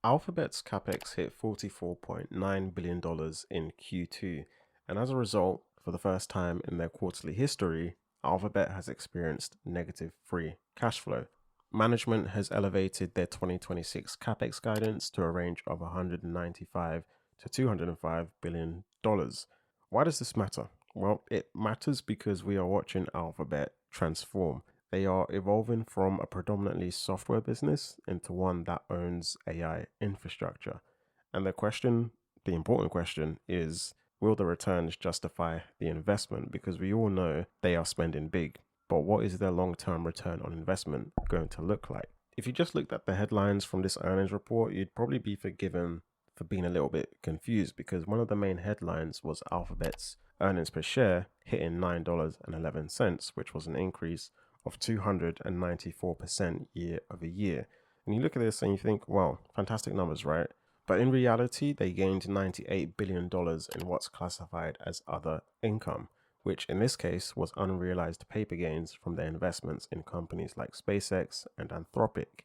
Alphabet's capex hit $44.9 billion in Q2, and as a result, for the first time in their quarterly history, Alphabet has experienced negative free cash flow. Management has elevated their 2026 capex guidance to a range of $195 to $205 billion. Why does this matter? Well, it matters because we are watching Alphabet transform. They are evolving from a predominantly software business into one that owns AI infrastructure. And the important question is, will the returns justify the investment? Because we all know they are spending big, but what is their long-term return on investment going to look like? If you just looked at the headlines from this earnings report, you'd probably be forgiven for being a little bit confused, because one of the main headlines was Alphabet's earnings per share hitting $9.11, which was an increase of 294% year over year. And you look at this and you think, wow, fantastic numbers, right? But in reality, they gained $98 billion in what's classified as other income, which in this case was unrealized paper gains from their investments in companies like SpaceX and Anthropic.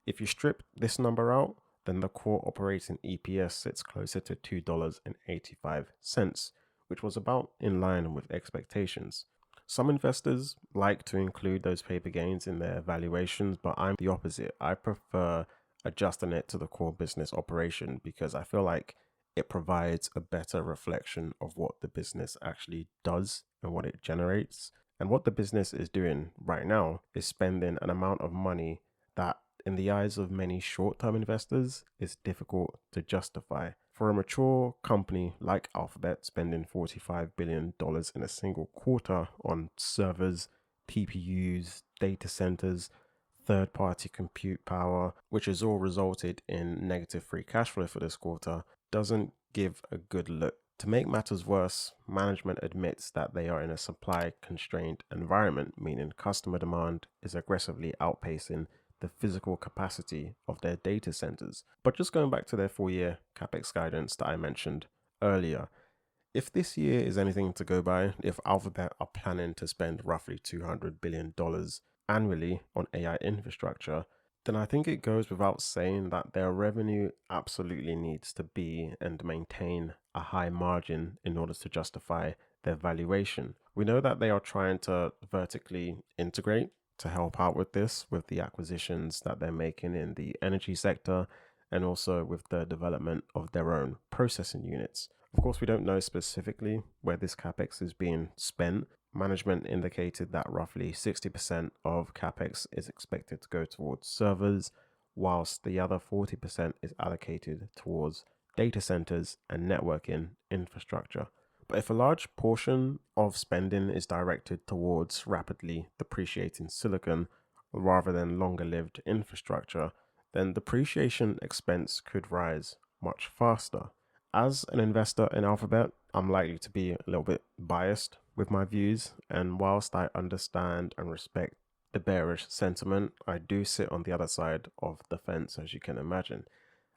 If you strip this number out, then the core operating EPS sits closer to $2.85, which was about in line with expectations. Some investors like to include those paper gains in their valuations, but I'm the opposite. I prefer adjusting it to the core business operation because I feel like it provides a better reflection of what the business actually does and what it generates. And what the business is doing right now is spending an amount of money that, in the eyes of many short-term investors, is difficult to justify. For a mature company like Alphabet, spending $45 billion in a single quarter on servers, TPUs, data centers, third-party compute power, which has all resulted in negative free cash flow for this quarter, doesn't give a good look. To make matters worse, management admits that they are in a supply-constrained environment, meaning customer demand is aggressively outpacing the physical capacity of their data centers. But just going back to their full-year capex guidance that I mentioned earlier, if this year is anything to go by, if Alphabet are planning to spend roughly $200 billion annually on AI infrastructure, then I think it goes without saying that their revenue absolutely needs to be and maintain a high margin in order to justify their valuation. We know that they are trying to vertically integrate to help out with this, with the acquisitions that they're making in the energy sector and also with the development of their own processing units. Of course, we don't know specifically where this capex is being spent. Management indicated that roughly 60% of capex is expected to go towards servers, whilst the other 40% is allocated towards data centers and networking infrastructure. But if a large portion of spending is directed towards rapidly depreciating silicon rather than longer-lived infrastructure, then depreciation expense could rise much faster. As an investor in Alphabet, I'm likely to be a little bit biased with my views, and whilst I understand and respect the bearish sentiment, I do sit on the other side of the fence, as you can imagine.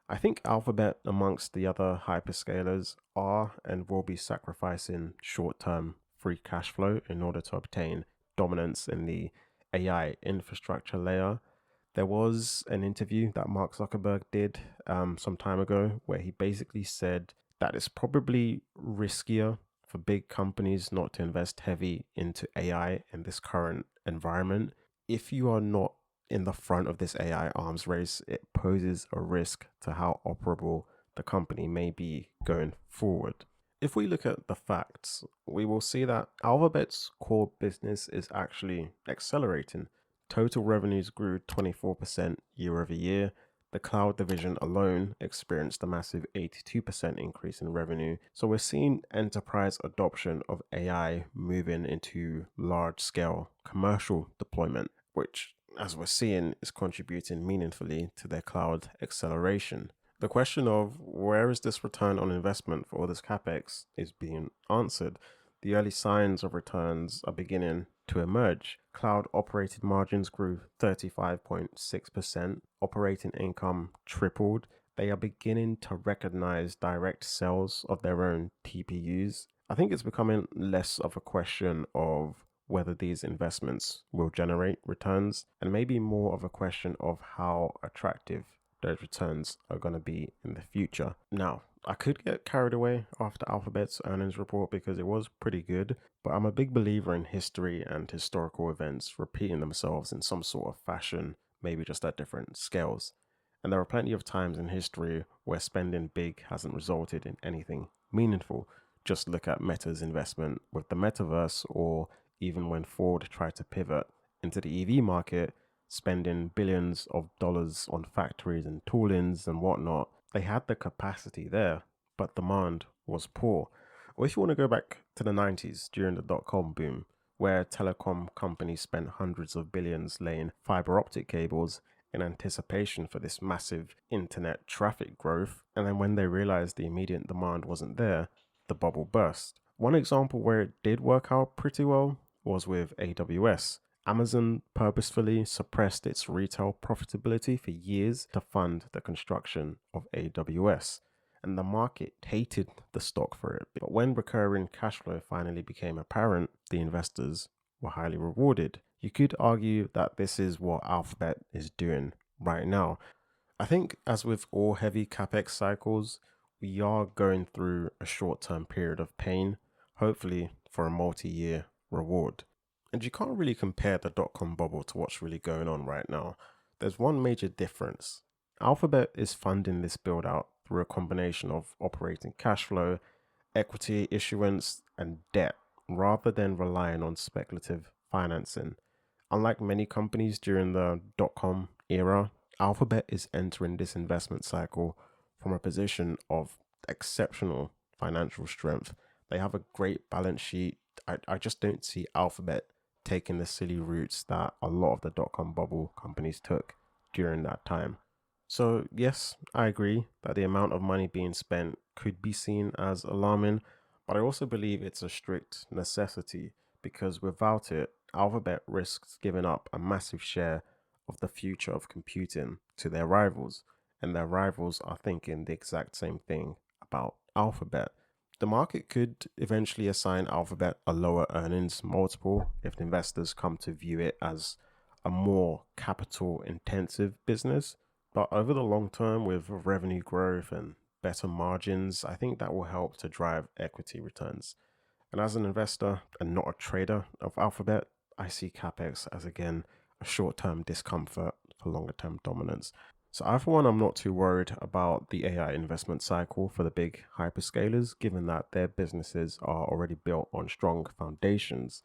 I think Alphabet, amongst the other hyperscalers, are and will be sacrificing short-term free cash flow in order to obtain dominance in the AI infrastructure layer. There was an interview that Mark Zuckerberg did some time ago where he basically said that it's probably riskier for big companies not to invest heavy into AI in this current environment. If you are not in the front of this AI arms race, it poses a risk to how operable the company may be going forward. If we look at the facts, we will see that Alphabet's core business is actually accelerating. Total revenues grew 24% year over year. The cloud division alone experienced a massive 82% increase in revenue. So we're seeing enterprise adoption of AI moving into large-scale commercial deployment, which, as we're seeing, is contributing meaningfully to their cloud acceleration. The question of where is this return on investment for all this capex is being answered. The early signs of returns are beginning to emerge. Cloud operating margins grew 35.6%. Operating income tripled. They are beginning to recognize direct sales of their own TPUs. I think it's becoming less of a question of whether these investments will generate returns and maybe more of a question of how attractive those returns are going to be in the future. Now, I could get carried away after Alphabet's earnings report because it was pretty good, but I'm a big believer in history and historical events repeating themselves in some sort of fashion, maybe just at different scales. And there are plenty of times in history where spending big hasn't resulted in anything meaningful. Just look at Meta's investment with the metaverse, or even when Ford tried to pivot into the EV market, spending billions of dollars on factories and toolings and whatnot. They had the capacity there, but demand was poor. Or if you want to go back to the 90s during the dot-com boom, where telecom companies spent hundreds of billions laying fiber optic cables in anticipation for this massive internet traffic growth, and then when they realized the immediate demand wasn't there, the bubble burst. One example where it did work out pretty well was with AWS. Amazon purposefully suppressed its retail profitability for years to fund the construction of AWS, and the market hated the stock for it. But when recurring cash flow finally became apparent, the investors were highly rewarded. You could argue that this is what Alphabet is doing right now. I think, as with all heavy capex cycles, we are going through a short term period of pain, hopefully for a multi year reward. And you can't really compare the dot-com bubble to what's really going on right now. There's one major difference. Alphabet is funding this build out through a combination of operating cash flow, equity issuance, and debt, rather than relying on speculative financing. Unlike many companies during the dot-com era, Alphabet is entering this investment cycle from a position of exceptional financial strength. They have a great balance sheet. I just don't see Alphabet taking the silly routes that a lot of the dot-com bubble companies took during that time. So, yes, I agree that the amount of money being spent could be seen as alarming, but I also believe it's a strict necessity because without it, Alphabet risks giving up a massive share of the future of computing to their rivals, and their rivals are thinking the exact same thing about Alphabet. The market could eventually assign Alphabet a lower earnings multiple if investors come to view it as a more capital intensive business. But over the long term, with revenue growth and better margins, I think that will help to drive equity returns. And as an investor and not a trader of Alphabet, I see capex as again a short term discomfort for longer term dominance. So I, for one, I'm not too worried about the AI investment cycle for the big hyperscalers, given that their businesses are already built on strong foundations.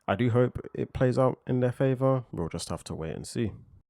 I do hope it plays out in their favor. We'll just have to wait and see.